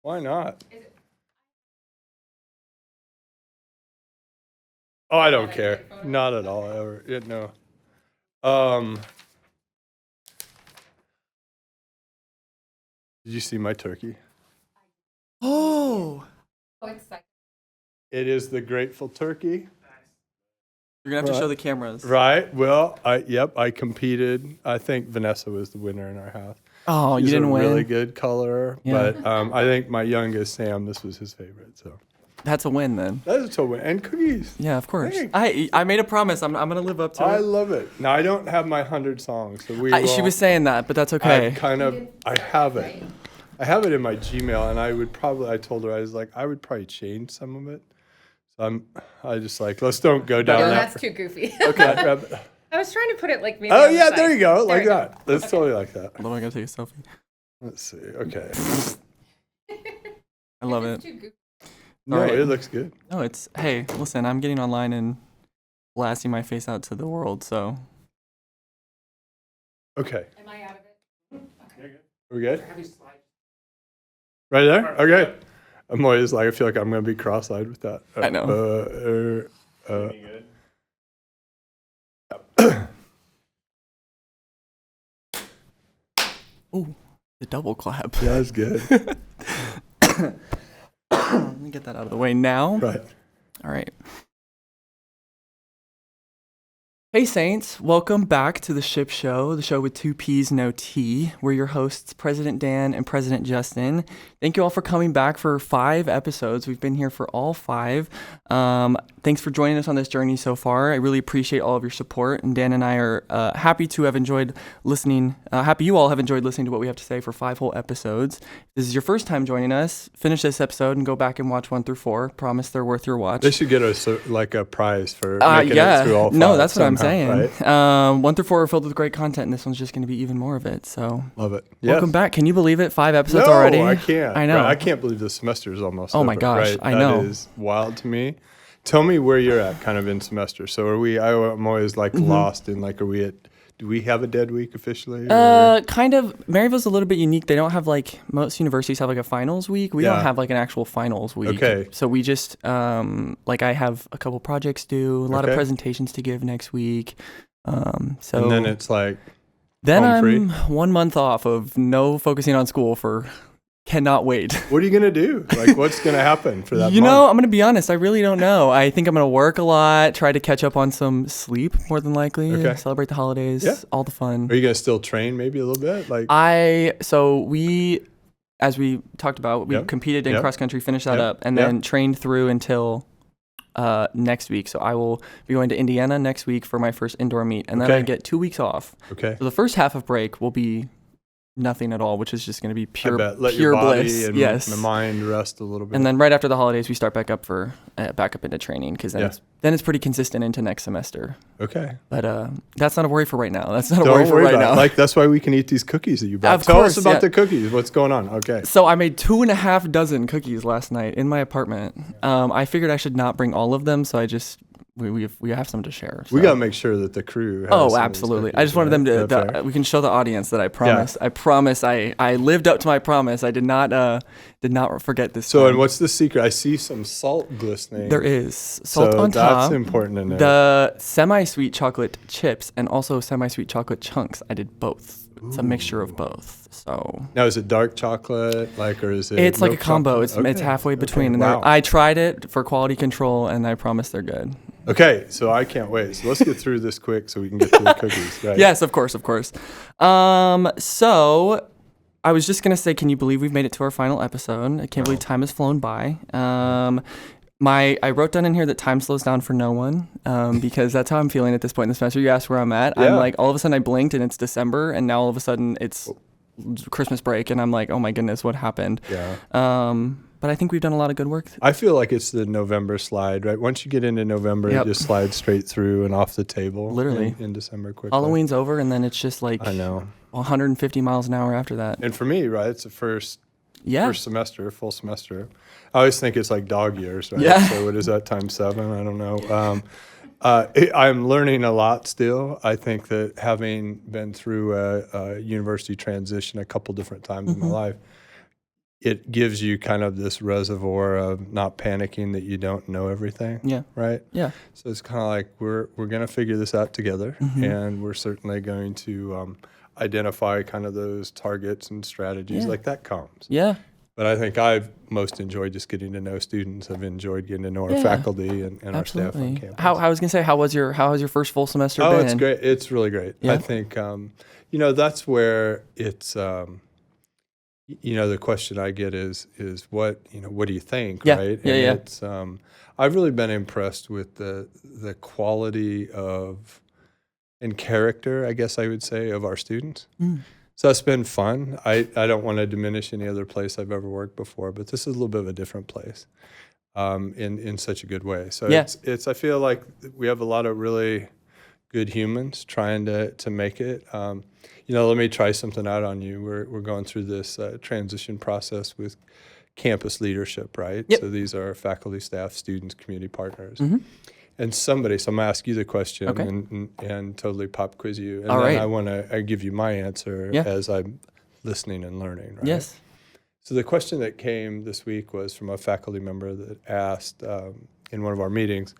Why not? Oh, I don't care. Not at all. Ever. No. Did you see my turkey? Oh. It is the Grateful Turkey. You're gonna have to show the cameras. Right. Well, I competed. I think Vanessa was the winner in our house. Oh, you didn't win. Really good color, but I think my youngest Sam, this was his favorite. So that's a win then. that is a win. And cookies. Yeah, of course. Thanks. I made a promise. I'm gonna live up to it. I love it. Now I don't have my 100 songs, so she was saying that, but that's okay. I have it. I have it in my Gmail, and I told her, I was like, I would probably change some of it. So I just like, let's don't go down that. That's too goofy. Okay. I was trying to put it like maybe. Oh on the yeah, side. there you go, like There that. That's totally like that. Hold on, I gotta take a selfie. Let's see. Okay. I love It's it. too goofy. No, Alright. it looks good. No, hey, listen, I'm getting online and blasting my face out to the world, so. Okay. Am I out of it? Okay. Are we good? Right there? Okay. I'm always like, I feel like I'm going to be cross-eyed with that. I know. Ooh, the double clap. Yeah, that's good. Let me get that out of the way now. Right. All right. Hey Saints, welcome back to the Shipp Show, the show with 2 P's, no T. We're your hosts, President Dan and President Justin. Thank you all for coming back for 5 episodes. We've been here for all 5. Thanks for joining us on this journey so far. I really appreciate all of your support, and Dan and I are happy to have enjoyed listening. Happy you all have enjoyed listening to what we have to say for 5 whole episodes. If this is your first time joining us, finish this episode and go back and watch 1 through 4. Promise they're worth your watch. They should get us like a prize for making it through all 5. No, that's what I'm somehow, saying. right? 1 through 4 are filled with great content, and this one's just going to be even more of it. So Love it. welcome back. Can you believe it? 5 episodes No, already? I can't. I know. Right, I can't believe the semester is almost Oh my over, gosh, right? I know. That is wild to me. Tell me where you're at kind of in semester. So I'm always like lost in like, do we have a dead week officially? Kind of. Maryville's a little bit unique. They don't have most universities have like a finals week. We don't have like an actual finals week. Okay. So we just, I have a couple projects due, a lot of presentations to give next week. And then it's like, then home free? I'm 1 month off of no focusing on school cannot wait. What are you going to do? Like, what's going to happen for that month? You know, I'm going to be honest. I really don't know. I think I'm going to work a lot, try to catch up on some sleep more than likely, celebrate the holidays, all the fun. Are you going to still train maybe a little bit? As we talked about, we competed in cross country, finished that up, and then trained through until next week. So I will be going to Indiana next week for my first indoor meet, and then I get 2 weeks off. Okay. So the first half of break will be nothing at all, which is just going to be pure Let pure your body bliss. and Yes. the mind rest a little bit. And then right after the holidays, we start back up into training, because then it's pretty consistent into next semester. Okay. But that's not a worry for right now. That's not a Don't worry for worry right about now. it. Like, that's why we can eat these cookies that you brought. Of Tell course, us about the cookies. What's going on? Okay. So I made 2.5 dozen cookies last night in my apartment. I figured I should not bring all of them, so I just we have some to share. So. We got to make sure that the crew has Oh, absolutely. I just wanted them to we can show the audience that I promise. I promise I lived up to my promise. I did not forget this So, time. and what's the secret? I see some salt glistening. There is salt on top. That's important to know. The semi-sweet chocolate chips and also semi-sweet chocolate chunks. I did both. It's a mixture of both. So now, is it dark chocolate, or is it? It's like a milk combo. chocolate? It's halfway between. Okay. And I tried it for quality control, and I promise they're good. Okay, so I can't wait. So let's get through this quick so we can get to the cookies. Right? Yes, of course. So I was just gonna say, can you believe we've made it to our final episode? I can't believe time has flown by. I wrote down in here that time slows down for no one, because that's how I'm feeling at this point in the semester. You asked where I'm at. Yeah. I'm like, all of a sudden I blinked and it's December, and now all of a sudden it's Christmas break, and I'm like, oh my goodness, what happened? Yeah. But I think we've done a lot of good work. I feel like it's the November slide, right? Once you get into November, it just slides straight through and off the table. Literally. In December quickly. Halloween's over, and then it's just like I know. 150 miles an hour after that. And for me, right, it's the first semester, full semester. I always think it's like dog years, right? Yeah. So what is that, times 7? I don't know. I'm learning a lot still. I think that having been through a university transition a couple different times in my life, it gives you kind of this reservoir of not panicking that you don't know everything. Yeah. Right. Yeah. So it's kind of like we're going to figure this out together, and we're certainly going to identify kind of those targets and strategies like that comes. Yeah. But I think I've most enjoyed just getting to know students. I've enjoyed getting to know our Yeah. faculty and our staff on Absolutely. campus. How I was gonna say, how was your first full semester Oh, been? it's great. It's really great. Yeah. I think, that's where it's, the question I get is what do you think, Yeah. right? Yeah, And yeah. it's, I've really been impressed with the quality of and character, I guess I would say, of our students. So it's been fun. I don't want to diminish any other place I've ever worked before, but this is a little bit of a different place, in such a good way. So Yeah. it's I feel like we have a lot of really good humans trying to make it. Let me try something out on you. We're going through this transition process with campus leadership, right? Yep. So these are faculty, staff, students, community partners. And so I'm going to ask you the question Okay. and totally pop quiz you. And All then right. I want to give you my answer Yeah. as I'm listening and learning, right? Yes. So the question that came this week was from a faculty member that asked in one of our meetings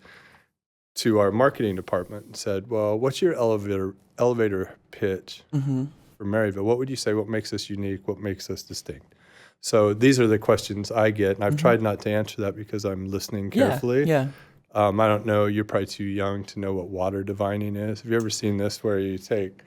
to our marketing department and said, well, what's your elevator pitch for Maryville? What would you say? What makes us unique? What makes us distinct? So these are the questions I get, and I've tried not to answer that because I'm listening carefully. Yeah. I don't know, you're probably too young to know what water divining is. Have you ever seen this where you take,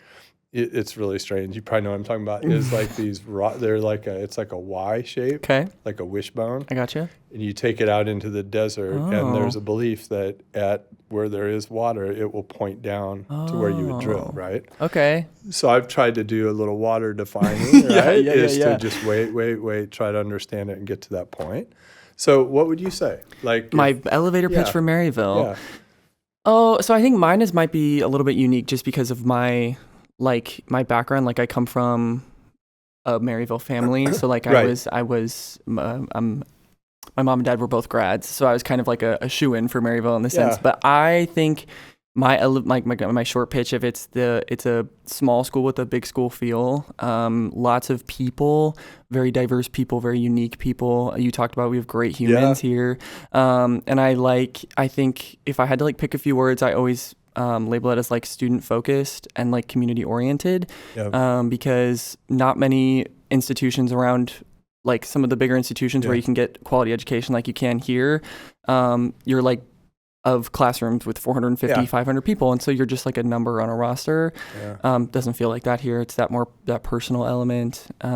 it's really strange. You probably know what I'm talking about. It's like these, they're like it's like a Y shape, Okay. like a wishbone. I gotcha. And you take it out into the desert, and there's Oh. a belief that at where there is water, it will point down to where you would drill, Oh. right? Okay. So I've tried to do a little water defining, Yeah, right? yeah, is yeah. to just wait, try to understand it and get to that point. So what would you say? Like My elevator pitch yeah. for Maryville. yeah. Oh, so I think mine might be a little bit unique just because of my background. Like I come from a Maryville family, so like Right. I was my mom and dad were both grads, so I was kind of like a shoe-in for Maryville in the sense. Yeah. But I think my short pitch, if it's a small school with a big school feel, lots of people, very diverse people, very unique people. You talked about we have great humans here, and I think if I had to pick a few words, I always label it as student focused and community oriented, because not many institutions around, some of the bigger institutions where you can get quality education like you can here, you're of classrooms with 450, 500 people. And so you're just a number on a roster. Yeah. Doesn't feel like that here. It's that personal element. I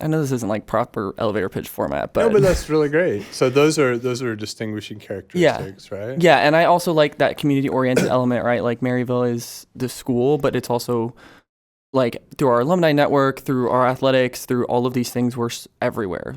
know this isn't proper elevator pitch format, but. No, but that's really great. So those are distinguishing characteristics, right? Yeah. And I also like that community oriented element, right? Maryville is the school, but it's also through our alumni network, through our athletics, through all of these things, we're everywhere.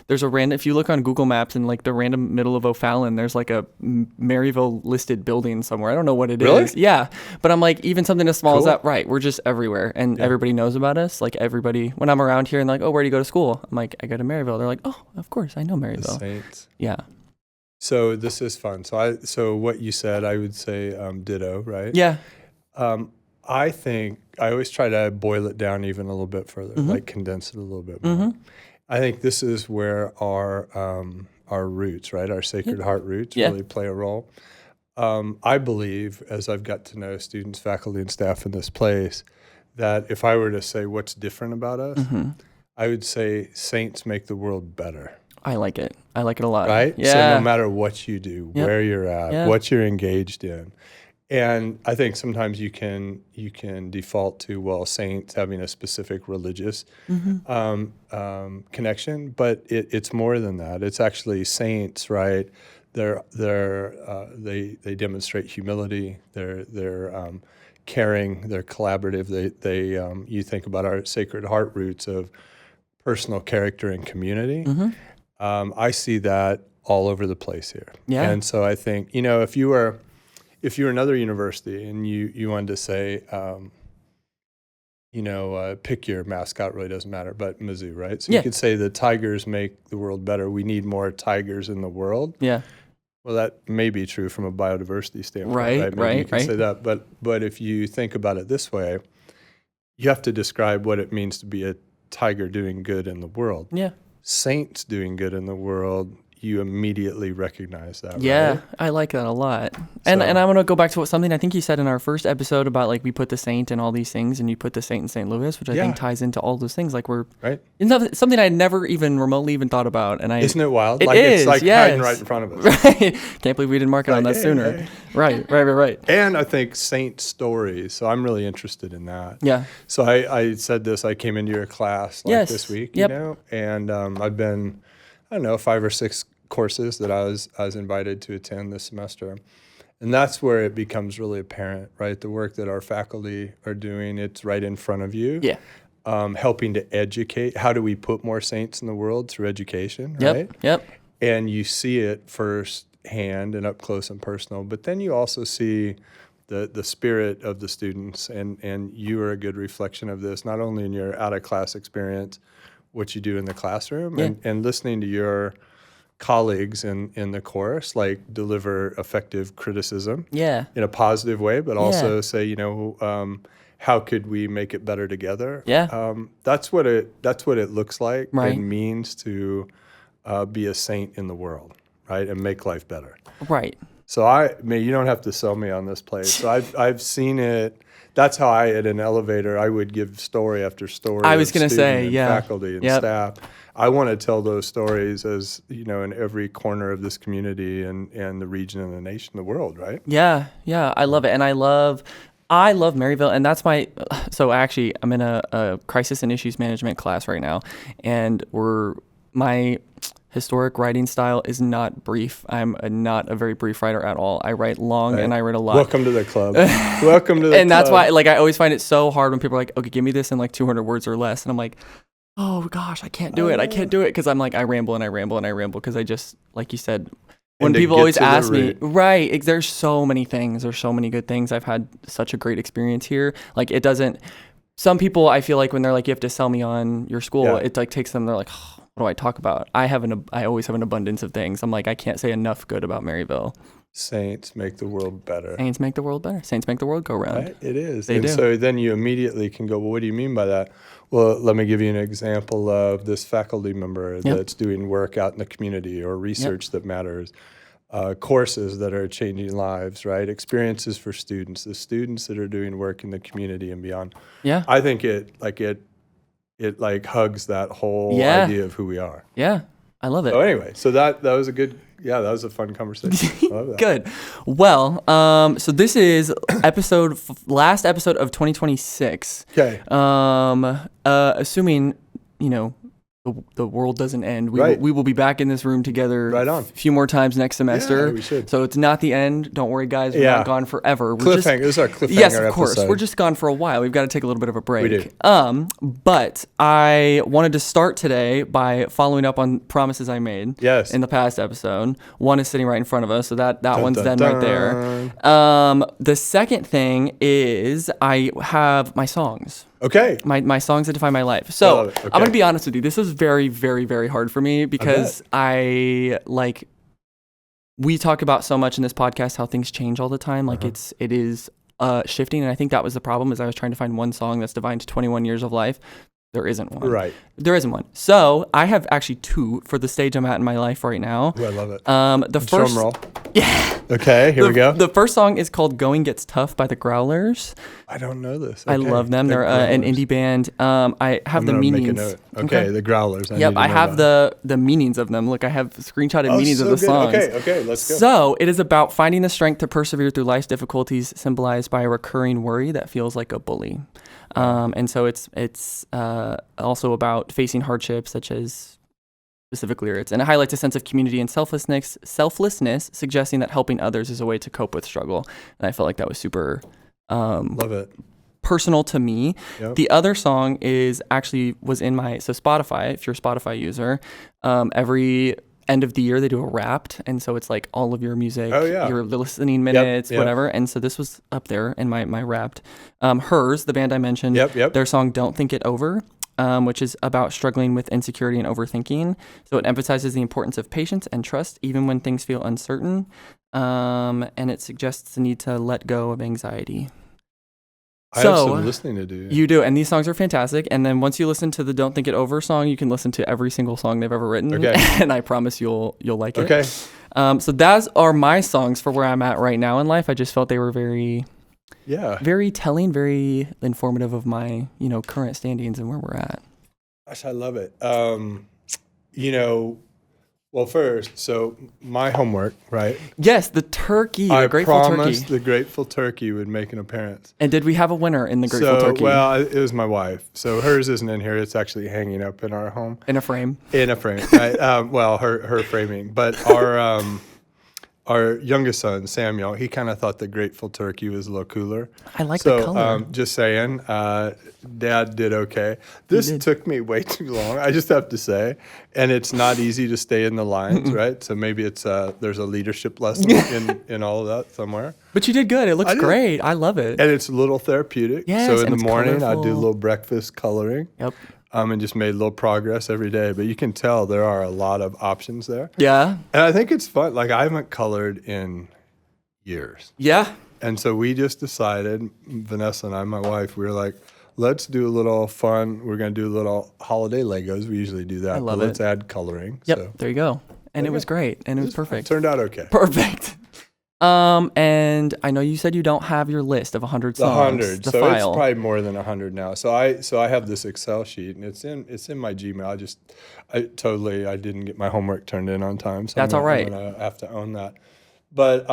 There's a random, if you look on Google Maps in the random middle of O'Fallon, there's a Maryville listed building somewhere. I don't know what it Really? is. Yeah. But I'm even something as small as Cool. that, right? We're just everywhere. And everybody knows about us. Everybody, when I'm around here and oh, where do you go to school? I'm I go to Maryville. They're oh, of course, I know The Maryville. Saints. Yeah. So this is fun. So what you said, I would say ditto, right? Yeah. I think I always try to boil it down even a little bit further, condense it a little bit more. I think this is where our roots, right, our Sacred Heart roots really play a role. I believe, as I've got to know students, faculty, and staff in this place, that if I were to say what's different about us, I would say saints make the world better. I like it. I like it a lot. Right? Yeah. So no matter what you do, where you're at, Yeah. what you're engaged in. And I think sometimes you can default to, saints having a specific religious connection, but it's more than that. It's actually saints, right? They demonstrate humility. They're caring. They're collaborative. You think about our Sacred Heart roots of personal character and community. I see that all over the place here. Yeah. And so I think if you were another university and you wanted to say, pick your mascot, really doesn't matter, but Mizzou, right? So you could say the Tigers make the world better. We need more tigers in the world. Yeah. Well, that may be true from a biodiversity standpoint, Right, Maybe you can right. say that, but if you think about it this way, you have to describe what it means to be a tiger doing good in the world. Yeah. saints doing good in the world, you immediately recognize that. Yeah, right? I like that a lot. And So- I want to go back to something I think you said in our first episode about like we put the saint in all these things, and you put the saint in St. Louis, which I think ties into all those things. Like we're right. it's something I never even remotely even thought about. And Isn't it wild? It It's is, like yes. hiding right in front of us. Right. Can't believe we didn't mark it on Like, that hey, sooner. hey. Right. And I think saint stories. So I'm really interested in that. Yeah. So I said this. I came into your class Yes. this week, Yep. you know, and I've been, I don't know, 5 or 6 courses that I was invited to attend this semester. And that's where it becomes really apparent, right? The work that our faculty are doing, it's right in front of you. Yeah. Helping to educate. How do we put more saints in the world through education, Yep. right? Yep. And you see it firsthand and up close and personal, but then you also see the spirit of the students, and you are a good reflection of this, not only in your out-of-class experience, what you do in the classroom, and listening to your colleagues in the course, like deliver effective criticism Yeah. in a positive way, but also say, you know, how could we make it better together? Yeah. That's what it looks like Right. and means to be a saint in the world, right, and make life better. Right. So you don't have to sell me on this place. So I've seen it. That's how at an elevator, I would give story after story. I was of gonna student say, and yeah. faculty and Yep. staff. I want to tell those stories as, you know, in every corner of this community and the region and the nation, the world, right? Yeah. I love it. And I love Maryville, and that's so actually I'm in a crisis and issues management class right now, and my historic writing style is not brief. I'm not a very brief writer at all. I write long Right. and I write a lot. Welcome to the club. Welcome to the club. And that's why, like, I always find it so hard when people are like, okay, give me this in like 200 words or less. And I'm like, oh gosh, I can't do it. I can't do it. Cause I'm like, I ramble cause I just, like you said, when And to people get always to the ask me, root. right, there's so many things. There's so many good things. I've had such a great experience here. Like some people, I feel like when they're like, you have to sell me on your school, it like takes them, they're like, oh, what do I talk about? I always have an abundance of things. I'm like, I can't say enough good about Maryville. Saints make the world better. Saints make the world better. Saints make the world go round. Right? It is. They and do. so then you immediately can go, well, what do you mean by that? Well, let me give you an example of this faculty member that's doing work out in the community or research that matters, courses that are changing lives, right? Experiences for students, the students that are doing work in the community and beyond. Yeah. I think it hugs that whole idea of who we are. Yeah. I love it. So anyway, so that was that was a fun conversation. I love that. Good. Well, so this is last episode of 2026. Okay. Assuming, you know, the world doesn't end, we will be back in this room together Right on. a few more times next semester. Yeah, we should. So it's not the end. Don't worry, guys. We're not gone forever. Cliffhanger. This is our cliffhanger Yes, of course. episode. We're just gone for a while. We've got to take a little bit of a break. We do. But I wanted to start today by following up on promises I made Yes. in the past episode. One is sitting right in front of us, so that one's dun, then right there. The second thing is I have my songs. Okay. My songs that define my life. So love it. Okay. I'm going to be honest with you. This was very, very, very hard for me because we talk about so much in this podcast how things change all the time. Like it is shifting. And I think that was the problem is I was trying to find one song that's defined 21 years of life. There isn't one. Right. There isn't one. So I have actually two for the stage I'm at in my life right now. Ooh, I love it. The first, Drum roll. yeah. Okay, here we go. The first song is called "Going Gets Tough" by the Growlers. I don't know this. I Okay. love them. They're an indie band. I have the I'm gonna meanings. make a note. Okay, the Growlers. Yep, I have the meanings of them. Look, I have screenshotted meanings of the songs. Okay, let's go. So it is about finding the strength to persevere through life's difficulties, symbolized by a recurring worry that feels like a bully. And so it's also about facing hardships such as specific lyrics, and it highlights a sense of community and selflessness, suggesting that helping others is a way to cope with struggle. And I felt like that was super love it. personal to me. Yep. The other song was in my Spotify. If you're a Spotify user, every end of the year they do a Wrapped, and so it's like all of your music, your listening minutes, whatever. And so this was up there in my Wrapped. Hers, the band I mentioned, their song "Don't Think It Over," which is about struggling with insecurity and overthinking. So it emphasizes the importance of patience and trust even when things feel uncertain, and it suggests the need to let go of anxiety. I have some listening to do. You do, and these songs are fantastic. And then once you listen to the "Don't Think It Over" song, you can listen to every single song they've ever written. Okay. And I promise you'll like it. Okay. So those are my songs for where I'm at right now in life. I just felt they were very telling, very informative of my current standings and where we're at. Gosh, I love it. Well, first, so my homework, right? Yes, the turkey, I the Grateful Turkey. promised the Grateful Turkey would make an appearance. And did we have a winner in the Grateful Turkey? Well, it was my wife. So hers isn't in here. It's actually hanging up in our home. In a frame. In a frame, right? Her framing. But our youngest son, Samuel, he kind of thought the Grateful Turkey was a little cooler. I like the color. Just saying, Dad did okay. This took me way too long, I just have to say. And it's not easy to stay in the lines, right? So maybe it's there's a leadership lesson in all of that somewhere. But you did good. It looks great. I love it. And it's a little therapeutic. Yes, so in and the morning, I do a colorful. little breakfast coloring. Yep. And just made a little progress every day. But you can tell there are a lot of options there. Yeah. And I think it's fun. Like, I haven't colored in years. Yeah. And so we just decided, Vanessa and I, my wife, we were like, let's do a little fun. We're going to do a little holiday Legos. We usually do that. I love but let's it. add coloring. Yep. So There you go. And it was great. And it was perfect. It turned out okay. Perfect. And I know you said you don't have your list of 100 songs. 100. The So file. it's probably more than 100 now. So I have this Excel sheet, and it's in my Gmail. I didn't get my homework turned in on time. So That's all right. I'm gonna have to own that. But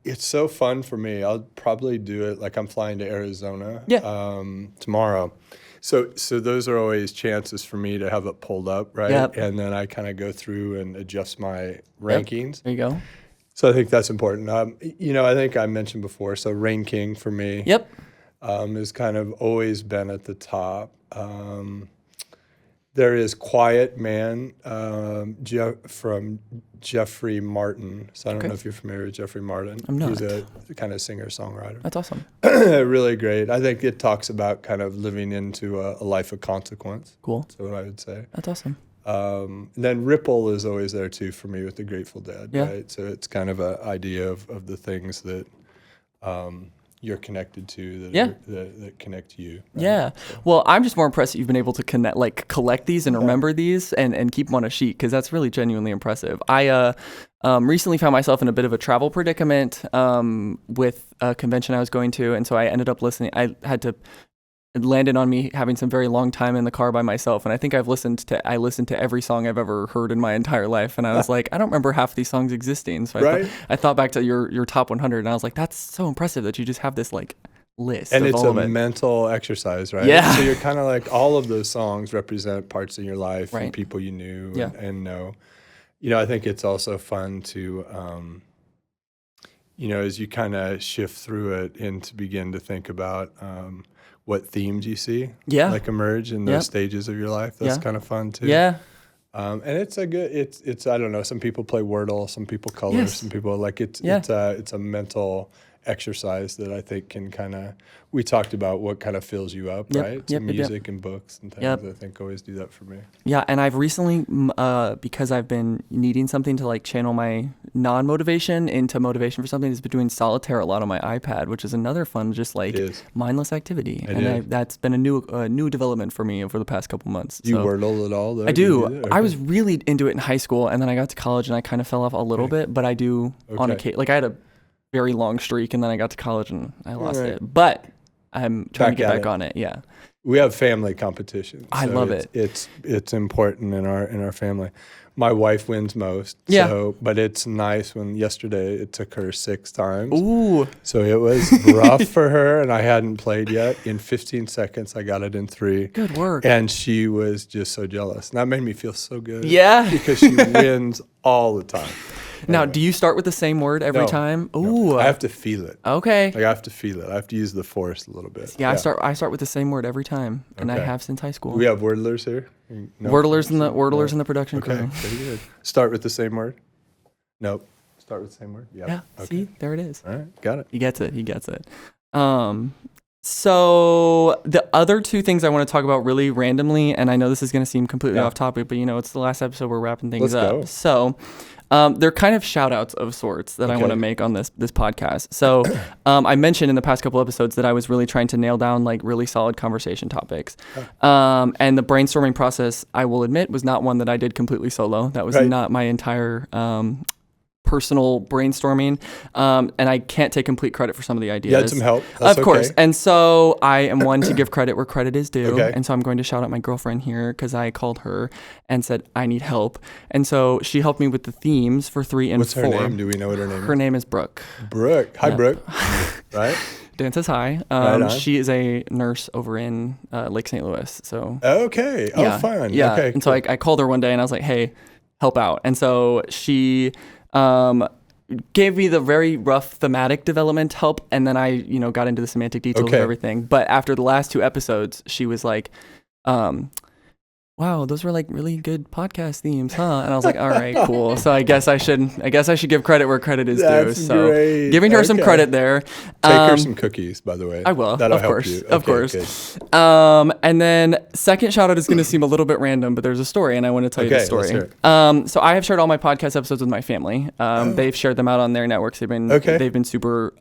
it's so fun for me. I'll probably do it. Like, I'm flying to Arizona tomorrow. So those are always chances for me to have it pulled up, right? Yep. And then I kind of go through and adjust my rankings. There you go. So I think that's important. I think I mentioned before, so Rain King for me Yep. has kind of always been at the top. There is Quiet Man from Jeffrey Martin. So I don't know if you're familiar with Jeffrey Martin. I'm not. He's a kind of singer-songwriter. That's awesome. Really great. I think it talks about kind of living into a life of consequence. Cool. That's what I would say. That's awesome. Then Ripple is always there too for me with the Grateful Dead, Yeah. right? So it's kind of an idea of the things that you're connected to that connect you. Right? Yeah. Well, I'm just more impressed that you've been able to collect these and remember these and keep them on a sheet, because that's really genuinely impressive. I recently found myself in a bit of a travel predicament with a convention I was going to, and so I ended up listening. It landed on me having some very long time in the car by myself, and I think I listened to every song I've ever heard in my entire life, and I was like, I don't remember half these songs existing. So I thought back to your top 100, and I was like, that's so impressive that you just have this list. And of it's all a of it. mental exercise, right? Yeah. So you're kind of like, all of those songs represent parts of your life Right. and people you knew Yeah. and know. I think it's also fun to, as you kind of shift through it and to begin to think about what themes you see emerge in those stages of your life. That's kind of fun too. Yeah. And it's I don't know, some people play Wordle, some people color, Yes. some people it's a mental exercise that I think can kind of, we talked about what kind of fills you up, right? So music and books and things, I think always do that for me. Yeah, and I've recently, because I've been needing something to channel my non-motivation into motivation for something, has been doing solitaire a lot on my iPad, which is another fun, just mindless activity. That's been a new development for me over the past couple months. Do you Wordle at all, though? I do. Okay. I was really into it in high school, and then I got to college and I kind of fell off a little bit, but I do on occasion. I had a very long streak, and then I got to college and I lost it. But I'm trying to get back on it. Yeah. We have family competition. I love it. It's important in our family. My wife wins most. Yeah. So, but it's nice when yesterday it took her 6 times. Ooh. So it was rough for her, and I hadn't played yet. In 15 seconds, I got it in 3. Good work. And she was just so jealous. And that made me feel so good. Yeah. Because she wins all the time. Now, do you start with the same word every time? Ooh. No. I have to feel it. Okay. I have to feel it. I have to use the force a little bit. Yeah, I start with the same word every time, and I have since high school. Do we have wordlers here? No. Wordlers in the production crew. Okay, very good. Start with the same word? Nope. Start with the same word? Yep. Yeah. Okay. See, there it is. All right, got it. He gets it. So the other 2 things I want to talk about really randomly, and I know this is going to seem completely off topic, but it's the last episode, we're wrapping things up. Go. So They're kind of shout outs of sorts that I want to make on this podcast. So I mentioned in the past couple episodes that I was really trying to nail down like really solid conversation topics. And the brainstorming process, I will admit, was not one that I did completely solo. That was not my entire personal brainstorming, and I can't take complete credit for some of the ideas. You had some help. That's of course. Okay. And so I am one to give credit where credit is due. Okay. And so I'm going to shout out my girlfriend here because I called her and said, I need help. And so she helped me with the themes for 3 and 4. What's her name? Do we know what her name is? Her name is Brooke. Brooke. Hi, Brooke. Right? Dan says hi. Right on. She is a nurse over in Lake St. Louis. So Okay. yeah, Oh, fun. Yeah. Okay, and so I called her one day and I was like, hey, help out. And so she gave me the very rough thematic development help, and then I, got into the semantic details of everything. But after the last 2 episodes, she was like, wow, those were like really good podcast themes, huh? And I was like, all right, cool. So I guess I should give credit where credit is due. That's So great. giving her some credit there. Take her some cookies, by the way. I will. That'll of help course. you. Of Okay, course. good. And then second shout out is going to seem a little bit random, but there's a story, and I want to tell you the Okay, story. let's hear it. So I have shared all my podcast episodes with my family. They've shared them out on their networks. They've been super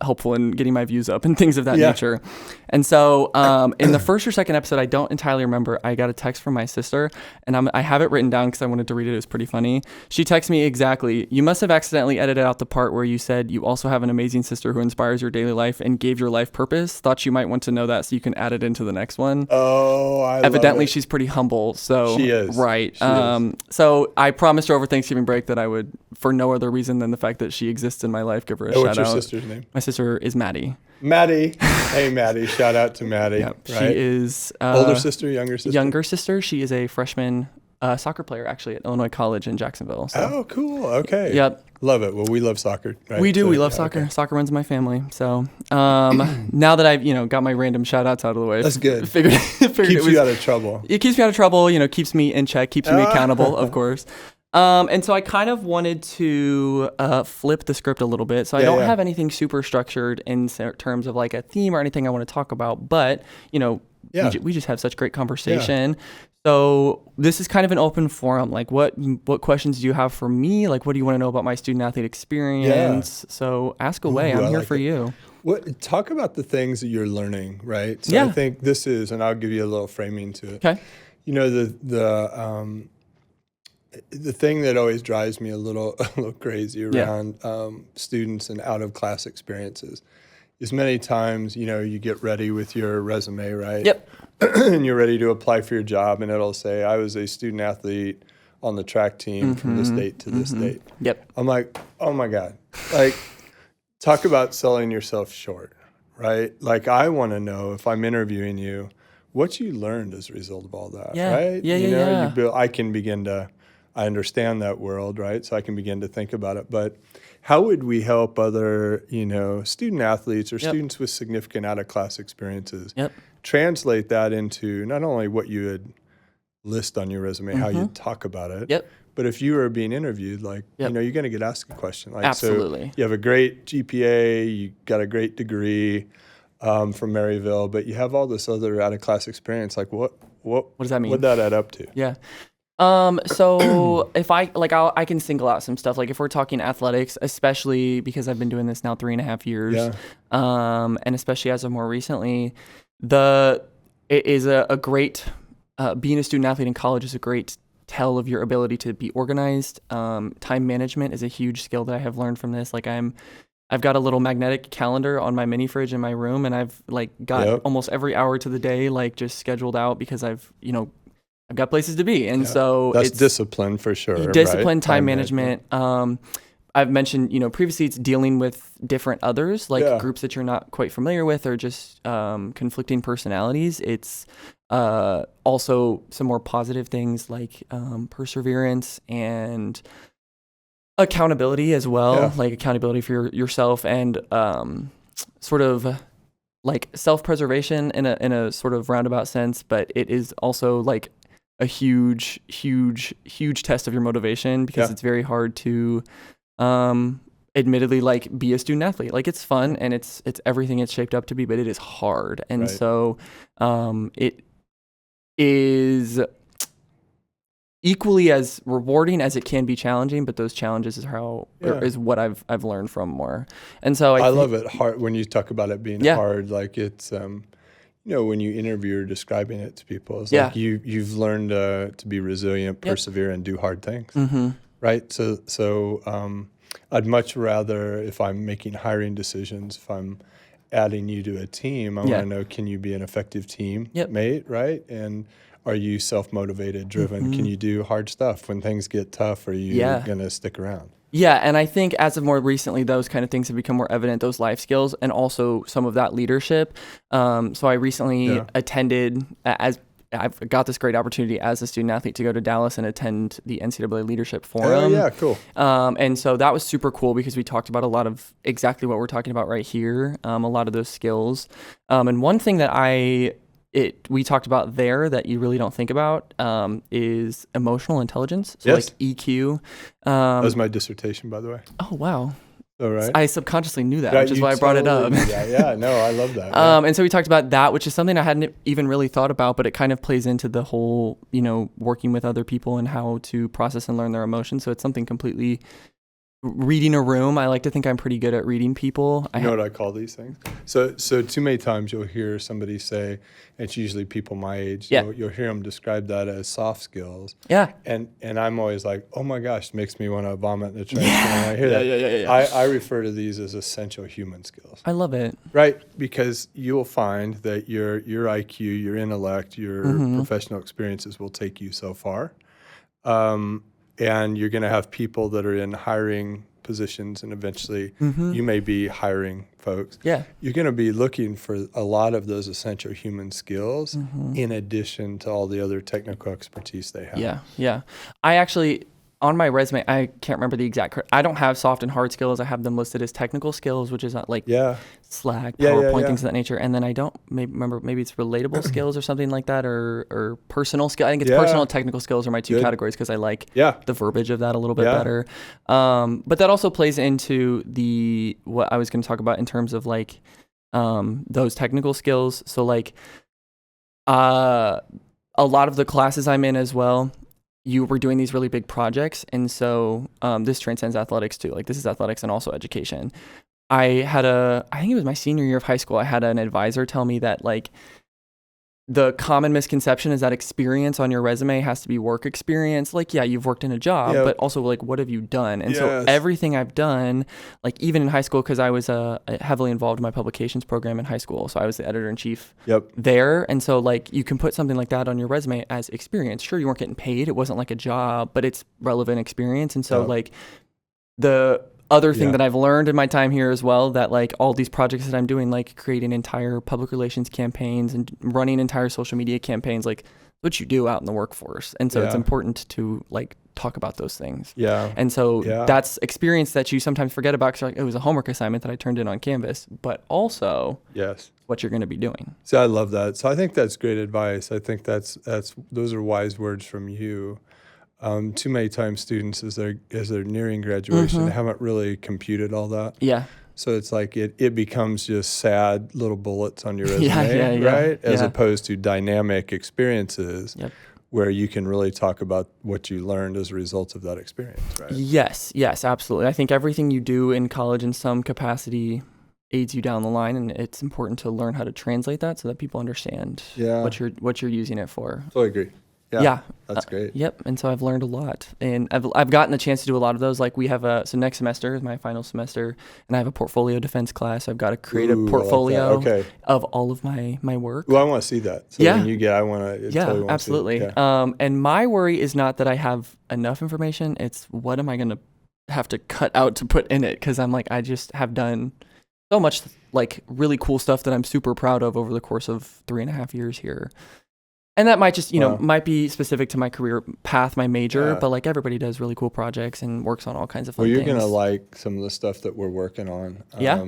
helpful in getting my views up and things of that nature. And so in the first or second episode, I don't entirely remember, I got a text from my sister, and I have it written down because I wanted to read it. It was pretty funny. She texted me exactly, you must have accidentally edited out the part where you said you also have an amazing sister who inspires your daily life and gave your life purpose. Thought you might want to know that so you can add it into the next one. Oh, I Evidently, love it. she's pretty humble. So She is. Right. She is. So I promised her over Thanksgiving break that I would, for no other reason than the fact that she exists in my life, give her a shout What's your out. sister's name? My sister is Maddie. Maddie. Hey, Maddie. Shout out to Maddie. Yep. Right? She is older sister, younger sister? Younger sister. She is a freshman soccer player actually at Illinois College in Jacksonville. So. Oh, cool. Okay. Yep. Love it. Well, we love soccer. Right? We do. So, We love yeah, soccer. okay. Soccer runs in my family. So now that I've got my random shout outs out of the way, That's good. Figured Keeps you out of trouble. It keeps me out of trouble. Keeps me in check. Keeps me accountable, of course. And so I kind of wanted to flip the script a little bit. So I don't have anything super structured in terms of like a theme or anything I want to talk about. But we just have such great conversation. Yeah. So this is kind of an open forum. Like, what questions do you have for me? Like, what do you want to know about my student athlete experience? Yeah. So ask away. I'm here for you. Talk about the things that you're learning, right? So I think this is, and I'll give you a little framing to it. Okay. The thing that always drives me a little crazy around students and out of class experiences is many times, you get ready with your resume, right? Yep. And you're ready to apply for your job, and it'll say, I was a student athlete on the track team from this date to this date. Yep. I'm like, oh my God. Like, talk about selling yourself short, right? Like, I want to know, if I'm interviewing you, what you learned as a result of all that, right? I can begin to, I understand that world, right? So I can begin to think about it. But how would we help other, student athletes or students with significant out-of-class experiences translate that into not only what you would list on your resume, how you'd talk about it, but if you were being interviewed, like, you're going to get asked a question. Like, absolutely. So you have a great GPA, you got a great degree from Maryville, but you have all this other out-of-class experience. Like, what does that mean? What'd that add up to? Yeah. So if I can single out some stuff, like if we're talking athletics, especially because I've been doing this now 3.5 years, and especially as of more recently, it is a great, being a student athlete in college is a great tell of your ability to be organized. Time management is a huge skill that I have learned from this. Like I've got a little magnetic calendar on my mini fridge in my room, and I've got almost every hour to the day, just scheduled out because I've got places to be. And so that's it's discipline for sure. Discipline, right? time management. I've mentioned, previously it's dealing with different others, groups that you're not quite familiar with or just conflicting personalities. It's also some more positive things like perseverance and accountability as well, like accountability for yourself and sort of like self-preservation in a sort of roundabout sense, but it is also like a huge test of your motivation because it's very hard to admittedly be a student athlete. Like it's fun and it's everything it's shaped up to be, but it is hard. And so it is equally as rewarding as it can be challenging, but those challenges is what I've learned from more. And so I love it hard when you talk about it being hard, like it's when you interview or describing it to people, it's like you've learned to be resilient, persevere, and do hard things, right? So I'd much rather, if I'm making hiring decisions, if I'm adding you to a team, I want to know, can you be an effective teammate, right? And are you self-motivated, driven? Can you do hard stuff when things get tough? Are you going to stick around? Yeah, and I think as of more recently, those kind of things have become more evident, those life skills, and also some of that leadership. So I recently attended, I've got this great opportunity as a student athlete to go to Dallas and attend the NCAA Leadership Forum. Oh, yeah, cool. And so that was super cool because we talked about a lot of exactly what we're talking about right here, a lot of those skills. And one thing that we talked about there that you really don't think about is emotional intelligence. So like EQ. That was my dissertation, by the way. Oh, wow. All right. I subconsciously knew that, which is why I brought it up. Yeah, no, I love that. And so we talked about that, which is something I hadn't even really thought about, but it kind of plays into the whole, working with other people and how to process and learn their emotions. So it's something completely. Reading a room, I like to think I'm pretty good at reading people. You know what I call these things? So too many times you'll hear somebody say, and it's usually people my age, you'll hear them describe that as soft skills. Yeah. And I'm always like, oh my gosh, it makes me want to vomit in the trash when I hear that. Yeah. I refer to these as essential human skills. I love it. Right, because you'll find that your IQ, your intellect, your professional experiences will take you so far. And you're going to have people that are in hiring positions, and eventually you may be hiring folks. Yeah. You're going to be looking for a lot of those essential human skills in addition to all the other technical expertise they have. Yeah. I actually, on my resume, I can't remember the exact, I don't have soft and hard skills. I have them listed as technical skills, which is not like Slack, PowerPoint, things of that nature. And then I don't maybe it's relatable skills or something like that, or personal skill. I think it's personal and technical skills are my two categories because I like the verbiage of that a little bit better. But that also plays into what I was going to talk about in terms of like those technical skills. So like a lot of the classes I'm in as well, you were doing these really big projects. And so this transcends athletics too. Like this is athletics and also education. I think it was my senior year of high school, I had an advisor tell me that like the common misconception is that experience on your resume has to be work experience. Like, you've worked in a job, but also like, what have you done? And so everything I've done, like even in high school, because I was heavily involved in my publications program in high school. So I was the editor-in-chief there. And so like, you can put something like that on your resume as experience. Sure, you weren't getting paid. It wasn't like a job, but it's relevant experience. And so like the other thing that I've learned in my time here as well, that like all these projects that I'm doing, like creating entire public relations campaigns and running entire social media campaigns, like what you do out in the workforce. And so it's important to like talk about those things. And so that's experience that you sometimes forget about because like, it was a homework assignment that I turned in on Canvas, but also what you're going to be doing. So I love that. So I think that's great advice. I think those are wise words from you. Too many times students, as they're nearing graduation, haven't really computed all that. So it's like it becomes just sad little bullets on your resume, right? As opposed to dynamic experiences where you can really talk about what you learned as a result of that experience, right? Yes, absolutely. I think everything you do in college in some capacity aids you down the line, and it's important to learn how to translate that so that people understand what you're using it for. Totally agree. Yeah, that's great. Yep, and so I've learned a lot, and I've gotten the chance to do a lot of those. Like we have so next semester is my final semester, and I have a portfolio defense class. So I've got to create a portfolio of all of my work. Well, I want to see that. So when you get, I want to. Totally absolutely. And my worry is not that I have enough information. It's what am I going to have to cut out to put in it? Because I'm like, I just have done so much like really cool stuff that I'm super proud of over the course of 3.5 years here. And that might just, might be specific to my career path, my major, but like everybody does really cool projects and works on all kinds of fun things. Well, you're going to like some of the stuff that we're working on.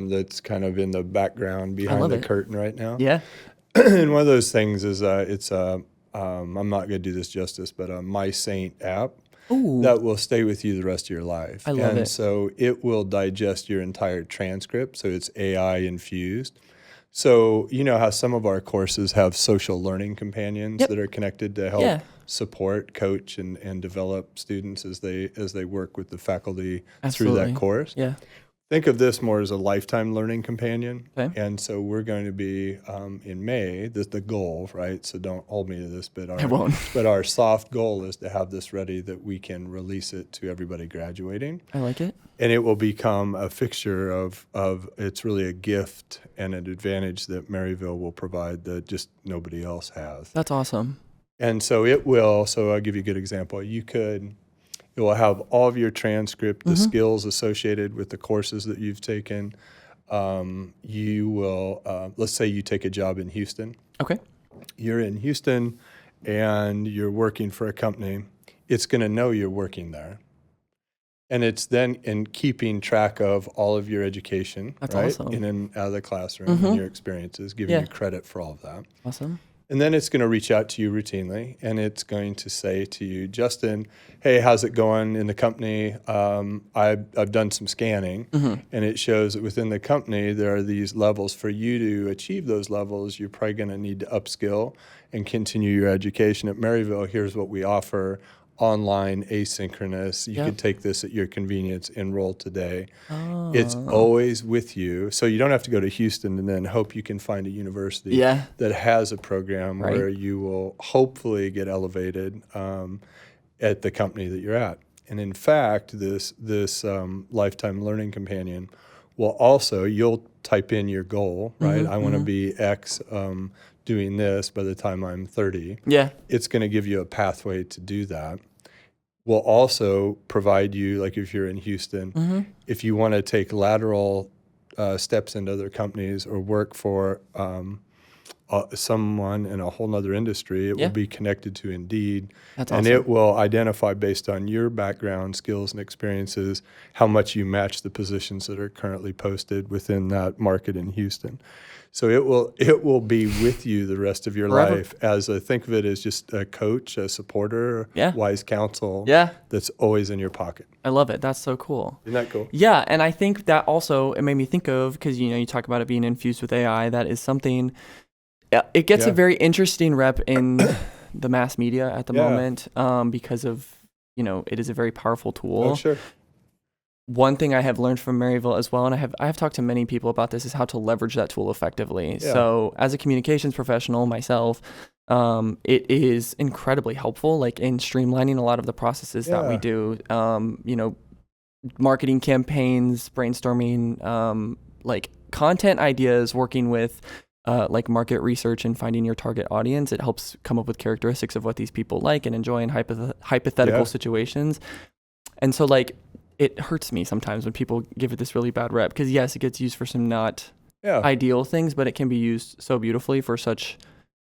That's kind of in the background behind the curtain right now. Yeah. And one of those things is I'm not going to do this justice, but a My Saint app that will stay with you the rest of your life. I love it. And so it will digest your entire transcript. So it's AI infused. So you know how some of our courses have social learning companions Yep. that are connected to help Yeah. support, coach, and develop students as they work with the faculty through Absolutely. that course. Yeah. Think of this more as a lifetime learning companion. Okay. And so we're going to be in May, the goal, right? So don't hold me to this, but I won't. our soft goal is to have this ready that we can release it to everybody graduating. I like it. And it will become a fixture of it's really a gift and an advantage that Maryville will provide that just nobody else has. That's awesome. And so it will, so I'll give you a good example. It will have all of your transcript, the skills associated with the courses that you've taken. You will, let's say you take a job in Houston. Okay. You're in Houston and you're working for a company. It's going to know you're working there. And it's then in keeping track of all of your education, That's right? awesome. In and out of the classroom and your experiences, giving Yeah. you credit for all of that. Awesome. And then it's going to reach out to you routinely, and it's going to say to you, Justin, hey, how's it going in the company? I've done some scanning, and it shows that within the company there are these levels. For you to achieve those levels, you're probably going to need to upskill and continue your education. At Maryville, here's what we offer. Online, asynchronous. You can take this at your convenience, enroll today. Oh. It's always with you. So you don't have to go to Houston and then hope you can find a university Yeah. that has a program Right. where you will hopefully get elevated at the company that you're at. And in fact, this lifetime learning companion will also, you'll type in your goal, right? I want to be X doing this by the time I'm 30. Yeah. It's going to give you a pathway to do that. We'll also provide you, like if you're in Houston, if you want to take lateral steps into other companies or work for someone in a whole nother industry, it Yeah. will be connected to Indeed. That's and awesome. it will identify based on your background, skills, and experiences how much you match the positions that are currently posted within that market in Houston. So it will be with you the rest of your Forever. life think of it as just a coach, a supporter, Yeah. wise counsel Yeah. that's always in your pocket. I love it. That's so cool. Isn't that cool? Yeah, and I think that also it made me think of, because you talk about it being infused with AI. That is something. It gets a Yeah. very interesting rep in the mass media at the Yeah. moment, because of it is a very powerful tool. Oh, sure. One thing I have learned from Maryville as well, and I have talked to many people about this, is how to leverage that tool effectively. Yeah. So as a communications professional myself, it is incredibly helpful, like in streamlining a lot of the processes that we Yeah. do. Marketing campaigns, brainstorming, like content ideas, working with like market research and finding your target audience. It helps come up with characteristics of what these people like and enjoy in hypothetical Yeah. situations. And so like it hurts me sometimes when people give it this really bad rep, because yes, it gets used for some not Yeah. ideal things, but it can be used so beautifully for such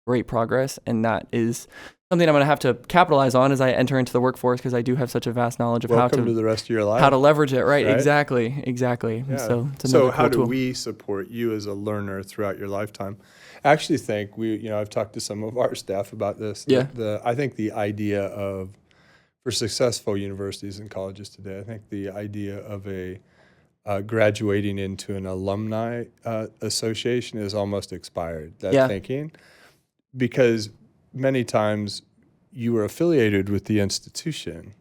great progress. And that is something I'm going to have to capitalize on as I enter into the workforce, because I do have such a vast knowledge of Welcome to the rest of your life. how to leverage it. Right. Right? Exactly. Yeah. So it's So another how cool do tool. we support you as a learner throughout your lifetime? I actually think I've talked to some of our staff about this. Yeah. I think the idea of, for successful universities and colleges today, I think the idea of a graduating into an alumni association is almost expired, that Yeah. thinking, because many times you were affiliated with the institution,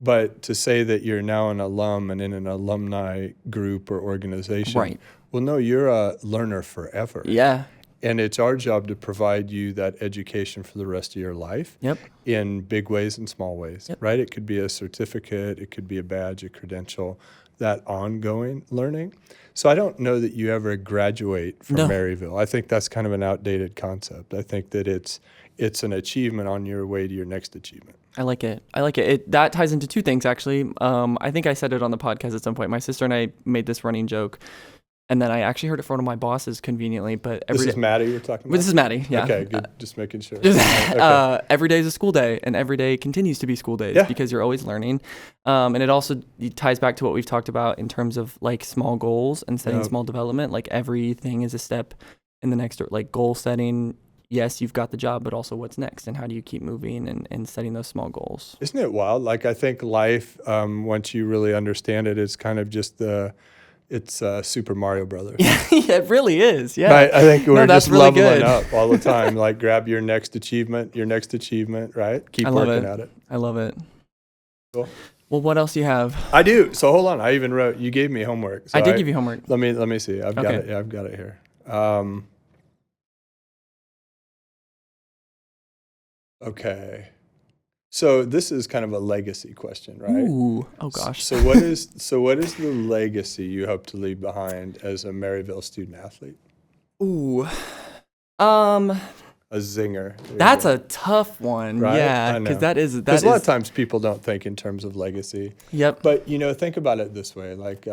but to say that you're now an alum and in an alumni group or organization, Right. well, no, you're a learner forever. Yeah. And it's our job to provide you that education for the rest of your life Yep. in big ways and small ways, Yep. right? It could be a certificate, it could be a badge, a credential, that ongoing learning. So I don't know that you ever graduate from No. Maryville. I think that's kind of an outdated concept. I think that it's an achievement on your way to your next achievement. I like it. That ties into two things, actually. I think I said it on the podcast at some point. My sister and I made this running joke, and then I actually heard it from one of my bosses conventionally. But This is Maddie you're talking about? This is Maddie, yeah. Okay, good. Just making sure. Okay. Every day is a school day, and every day continues to be school days, Yeah. because you're always learning. And it also ties back to what we've talked about in terms of like small goals and setting Yep. small development. Like everything is a step in the next, like goal setting. Yes, you've got the job, but also what's next, and how do you keep moving and setting those small goals? Isn't it wild? Like I think life, once you really understand it, is kind of just the It's Super Mario Brothers. Yeah, it really is. Yeah. Right? I think we're that's just really leveling good. up all the time. Like grab your next achievement, right? Keep I love working it. at it. I love it. Cool. Well, what else do you have? I do. So hold on. I even wrote. You gave me homework. So I did give you homework. Let me see. I've got Okay. it. Yeah, I've got it here. Okay. So this is kind of a legacy question, right? Ooh. Oh gosh. So what is the legacy you hope to leave behind as a Maryville student athlete? Ooh. A zinger. There you That's go. a tough one. Right? Yeah, I because know. that is Because a lot of times people don't think in terms of legacy. Yep. But think about it this way. Like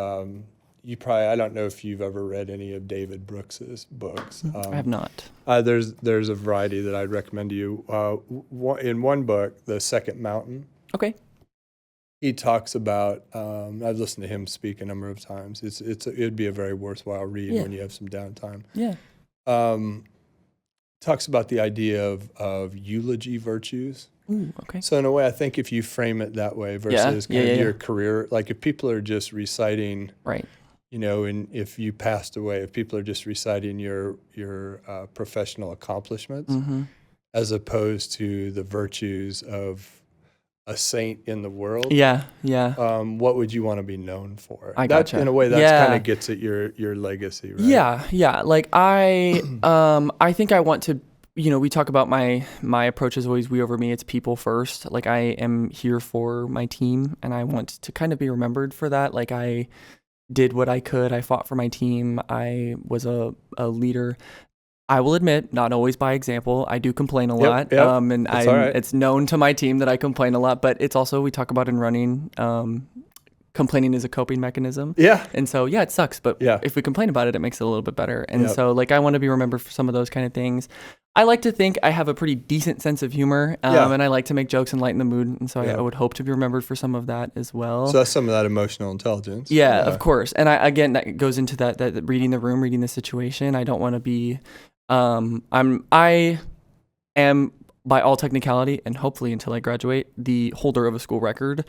you probably, I don't know if you've ever read any of David Brooks's books. I have not. There's a variety that I'd recommend to you. In one book, The Second Mountain, Okay. he talks about. I've listened to him speak a number of times. It'd be a very worthwhile read Yeah. when you have some downtime. Yeah. Talks about the idea of eulogy virtues. Ooh. Okay. So in a way, I think if you frame it that way versus kind of your career, like if people are just reciting, Right. and if you passed away, if people are just reciting your professional accomplishments, Mm-hmm. as opposed to the virtues of a saint in the world, Yeah. Yeah. what would you want to be known for? I gotcha. In a way, that's Yeah. kind of gets at your legacy, right? Yeah, yeah. Like I think I want to. We talk about my approach is always we over me. It's people first. Like I am here for my team, and I want to kind of be remembered for that. Like I did what I could. I fought for my team. I was a leader. I will admit, not always by example. I do complain a lot, Yep. and That's all right. it's known to my team that I complain a lot. But it's also we talk about in running. Complaining is a coping mechanism. Yeah. And so, yeah, it sucks, but Yeah. if we complain about it, it makes it a little bit better. And Yep. so, like, I want to be remembered for some of those kind of things. I like to think I have a pretty decent sense of humor, and I like to make jokes and lighten the mood. And so I would hope to be remembered for some of that as well. So that's some of that emotional intelligence. Yeah, of course. And again, that goes into that reading the room, reading the situation. I don't want to be, I am by all technicality, and hopefully until I graduate, the holder of a school record.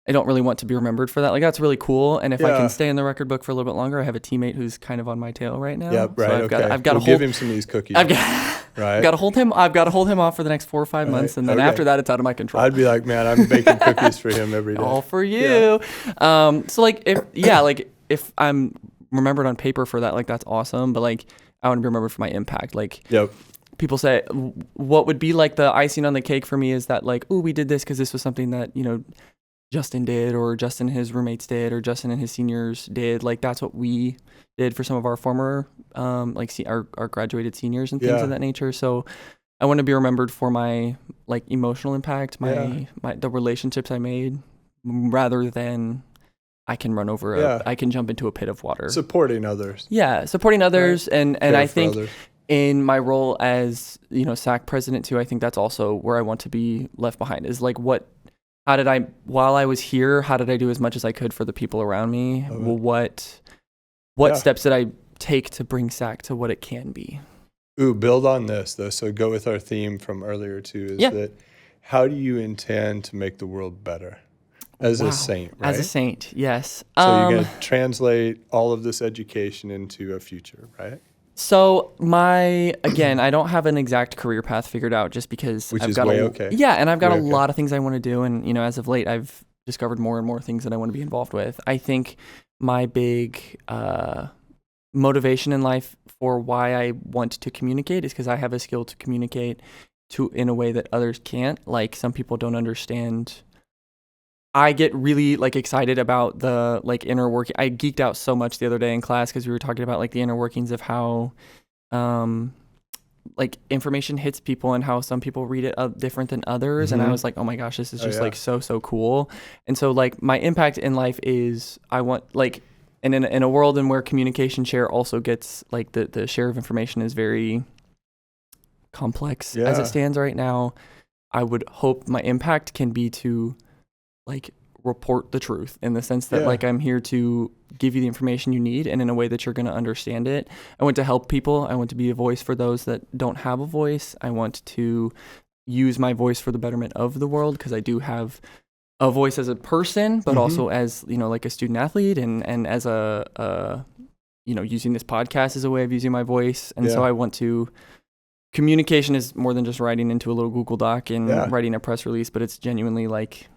I don't really want to be remembered for that. Like, that's really cool. And if I can stay in the record book for a little bit longer, I have a teammate who's kind of on my tail right now. Yeah, right. So I've got to give him some of these cookies. I've got to hold him off for the next 4 or 5 months, and then after that, it's out of my control. I'd be like, man, I'm baking cookies for him every day. All for you. Yeah. So like, if I'm remembered on paper for that, like that's awesome. But like, I want to be remembered for my impact. Like, Yep. people say, what would be like the icing on the cake for me is that like, oh, we did this because this was something that Justin did, or Justin and his roommates did, or Justin and his seniors did. Like, that's what we did for some of our former, our graduated seniors and things of that nature. So I want to be remembered for my like emotional impact, the relationships I made, rather than I can run over I can jump into a pit of water. Supporting others. Yeah, supporting others, Right. and I think others. in my role as SAC president too, I think that's also where I want to be left behind. Is like while I was here, how did I do as much as I could for the people around me? Well, what steps did I take to bring SAC to what it can be? Ooh, build on this though. So go with our theme from earlier too. Is that how do you intend to make the world better as a saint? Right? As a saint, yes. So you're going to translate all of this education into a future, right? So again, I don't have an exact career path figured out just because Which I've is got way okay. Yeah, and I've got Way a okay. lot of things I want to do, and as of late, I've discovered more and more things that I want to be involved with. I think my big motivation in life for why I want to communicate is because I have a skill to communicate in a way that others can't. Like, some people don't understand. I get really excited about the inner working. I geeked out so much the other day in class because we were talking about the inner workings of how information hits people and how some people read it different than others. Mm-hmm. And I was like, oh my gosh, this is just so cool. And so my impact in life is I want and in a world in where communication share also gets the share of information is very complex as it stands right now. I would hope my impact can be to report the truth in the sense that I'm here to give you the information you need and in a way that you're going to understand it. I want to help people. I want to be a voice for those that don't have a voice. I want to use my voice for the betterment of the world because I do have a voice as a person, but also as, like a student athlete and as a using this podcast as a way of using my voice. And so I want to, communication is more than just writing into a little Google Doc and writing a press release, but it's genuinely like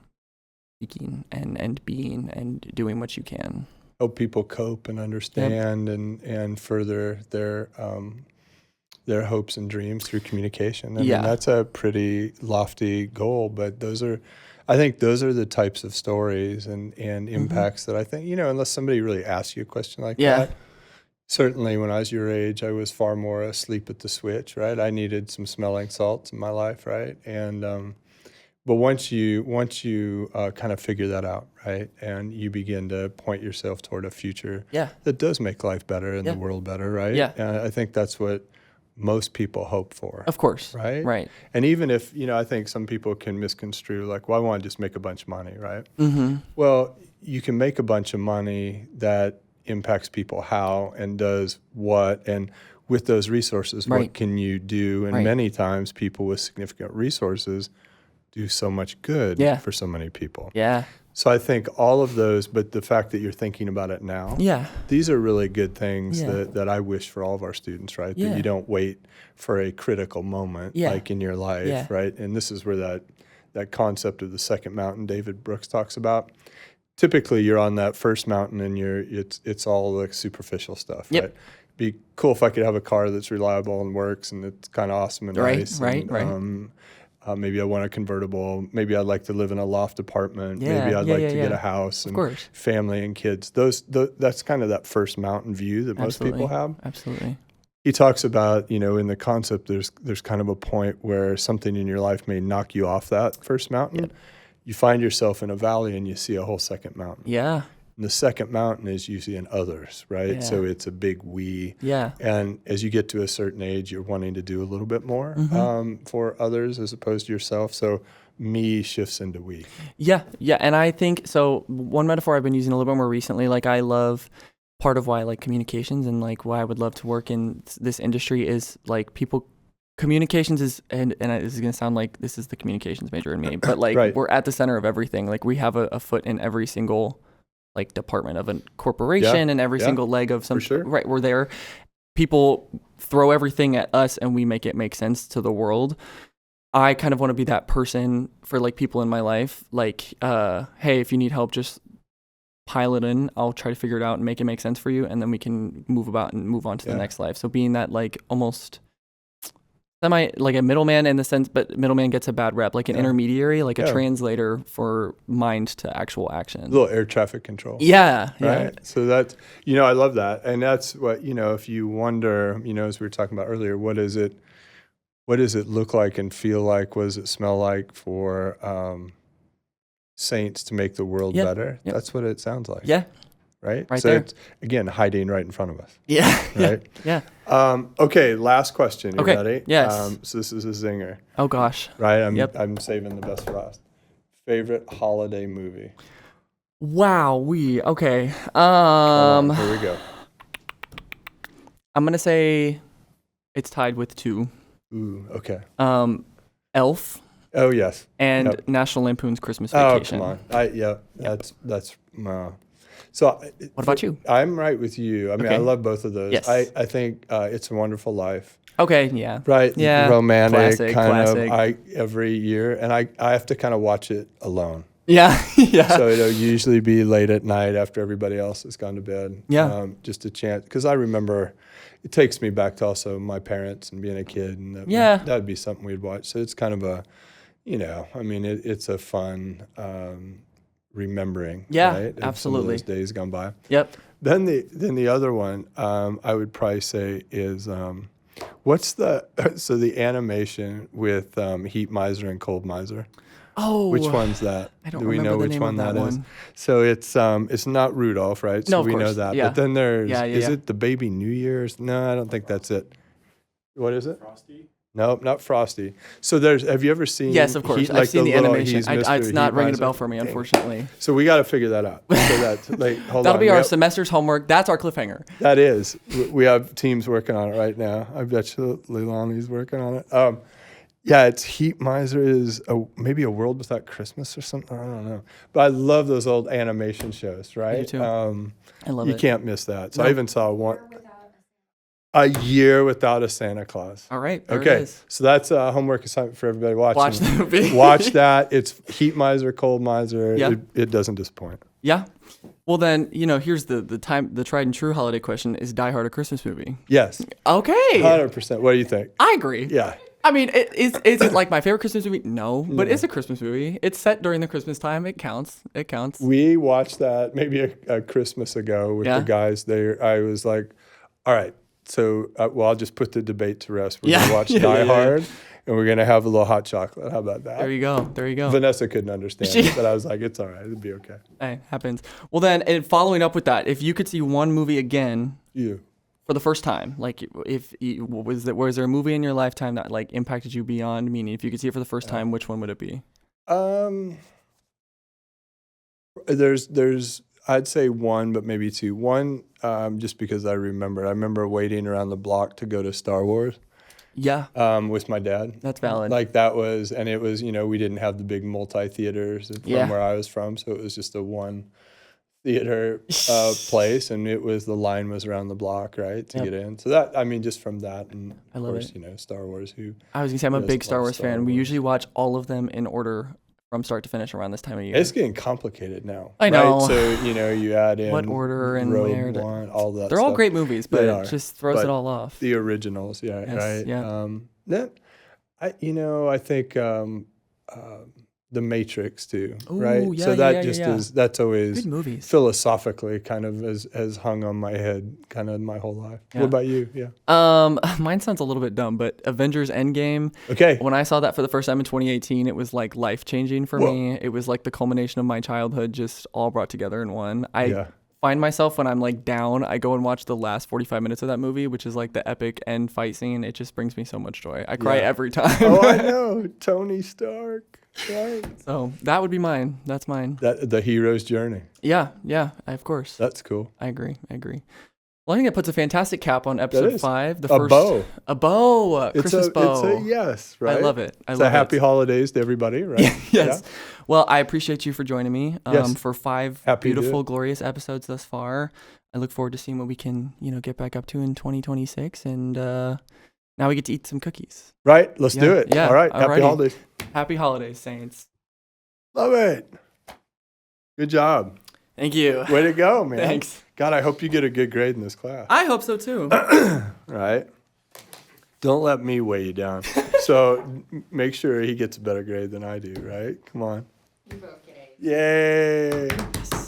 speaking and being and doing what you can. Help people cope and understand and further their hopes and dreams through communication. I mean, that's a pretty lofty goal, but I think those are the types of stories and impacts that I think, unless somebody really asks you a question like that. Certainly when I was your age, I was far more asleep at the switch, right? I needed some smelling salts in my life, right? And but once you kind of figure that out, right, and you begin to point yourself toward a future that does make life better and the world better, right? I think that's what most people hope for. Of course. Right? Right. And even if, I think some people can misconstrue, like, well, I want to just make a bunch of money, right? Well, you can make a bunch of money that impacts people how and does what, and with those resources, what can you do? And many times people with significant resources do so much good for so many people. So I think all of those, but the fact that you're thinking about it now, these are really good things that I wish for all of our students, right? That you don't wait for a critical moment like in your life, right? And this is where that concept of the second mountain David Brooks talks about. Typically you're on that first mountain and it's all like superficial stuff, right? Be cool if I could have a car that's reliable and works and it's kind of awesome and nice. Maybe I want a convertible. Maybe I'd like to live in a loft apartment. Maybe I'd like to get a house and family and kids. That's kind of that first mountain view that most people have. Absolutely. He talks about, in the concept, there's kind of a point where something in your life may knock you off that first mountain. You find yourself in a valley and you see a whole second mountain. And the second mountain is usually in others, right? So it's a big we. And as you get to a certain age, you're wanting to do a little bit more for others as opposed to yourself. So me shifts into we. And I think, so one metaphor I've been using a little bit more recently, like I love, part of why I like communications and like why I would love to work in this industry is like communications is, and this is going to sound like this is the communications major in me, but like we're at the center of everything. Like we have a foot in every single like department of a corporation and every single leg of some, right? We're there. People throw everything at us and we make it make sense to the world. I kind of want to be that person for like people in my life. Like, hey, if you need help, just pile it in. I'll try to figure it out and make it make sense for you. And then we can move about and move on to the next life. So being that like almost like a middleman in the sense, but middleman gets a bad rep, like an intermediary, like a translator for mind to actual action. A little air traffic control. Right. So that's, I love that. And that's what, if you wonder, as we were talking about earlier, what does it look like and feel like? What does it smell like for saints to make the world better? That's what it sounds like. Right so there. It's, again, hiding right in front of us. Right? Okay, last question. You ready? Yes. So this is a zinger. Oh, gosh. Right? I'm saving the best for last. Favorite holiday movie? Wow. Okay. Here we go. I'm going to say it's tied with two. Ooh, okay. Elf. Oh, yes. And National Lampoon's Christmas Vacation. Oh, come on. That's So what about you? I'm right with you. I mean, I love both of those. Yes. I think It's a Wonderful Life. Okay, yeah. Right? Yeah. Romantic, classic. Every year. And I have to kind of watch it alone. Yeah. So it'll usually be late at night after everybody else has gone to bed. Just a chance. Because I remember it takes me back to also my parents and being a kid. And that would be something we'd watch. So it's kind of a, it's a fun remembering, right? Absolutely. Some of those days gone by. Then the other one I would probably say is what's the animation with Heat Miser and Cold Miser? Oh, which one's that? I don't Do we remember know the which name one of that is? one. So it's not Rudolph, right? So no, of we course. know that. But then there's is it the Baby New Year's? No, I don't think that's it. What is it? Frosty? Nope, not Frosty. So have you ever seen? Yes, of course. I've seen the animation. It's not ringing a bell for me, unfortunately. So we got to figure that out. So that'll be our semester's homework. That's our cliffhanger. That is. We have teams working on it right now. I bet you Leilani's working on it. Yeah, it's Heat Miser is maybe A World Without Christmas or something. I don't know. But I love those old animation shows, right? too. I love you it. can't miss that. So No. I even saw one, A Year Without a Santa Claus. All right, there it Okay, is. so that's a homework assignment for everybody watching. Watch the movie. Watch that. It's Heat Miser, Cold Miser. Yeah. It doesn't disappoint. Yeah. Well, then, here's the tried and true holiday question: is Die Hard a Christmas movie? Yes, Okay. 100%. What do you think? I agree. Yeah. I mean, is it like my favorite Christmas movie? No, but it's a Christmas movie. It's set during the Christmas time. It counts. It counts. We watched that maybe a Christmas ago with the guys there. I was like, all right, so, I'll just put the debate to rest. We're going to watch Die Hard, and we're going to have a little hot chocolate. How about that? There you go. There you go. Vanessa couldn't understand it, but I was like, it's all right. It'll be okay. Hey, happens. Well, then, and following up with that, if you could see one movie again for the first time, like was there a movie in your lifetime that like impacted you beyond? Meaning, if you could see it for the first time, which one would it be? There's I'd say one, but maybe two. One, just because I remember waiting around the block to go to Star Wars. Yeah. With my dad. That's valid. Like that was, and it was, we didn't have the big multi-theaters from where I was from, so it was just a one theater place, and the line was around the block, right, to get in. So that, just from that, and of course, Star Wars. I was gonna say I'm a big Star Wars fan. We usually watch all of them in order from start to finish around this time of year. It's getting complicated now. I know. Right? So, you add in what order and Rogue where. One, all that They're stuff. all great movies, but it just throws it all off. The originals, right? Yeah. I think The Matrix too, Ooh, right? yeah, so that is, that's always good movies. Philosophically kind of has hung on my head kind of my whole life. What about you? Mine sounds a little bit dumb, but Avengers Endgame. Okay. When I saw that for the first time in 2018, it was like life-changing for me. It was like the culmination of my childhood just all brought together in one. I find myself when I'm like down, I go and watch the last 45 minutes of that movie, which is like the epic end fight scene. It just brings me so much joy. I cry every time. Oh, I know. Tony Stark. Right. So that would be mine. That's mine. The hero's journey. Yeah, of course. That's cool. I agree. Well, I think that puts a fantastic cap on episode 5. A bow. A bow. Christmas bow. It's a yes, right? I love it. It's a happy holidays to everybody, right? Yes. Yeah. Well, I appreciate you for joining me for 5 beautiful, glorious episodes thus far. I look forward to seeing what we can, get back up to in 2026. And now we get to eat some cookies. Right. Let's do it. Yeah. All right. Happy holidays. Happy holidays, Saints. Love it. Good job. Thank you. Way to go, man. Thanks. God, I hope you get a good grade in this class. I hope so too. Right. Don't let me weigh you down. So make sure he gets a better grade than I do, right? Come on. You both get A's. Yay. Yes.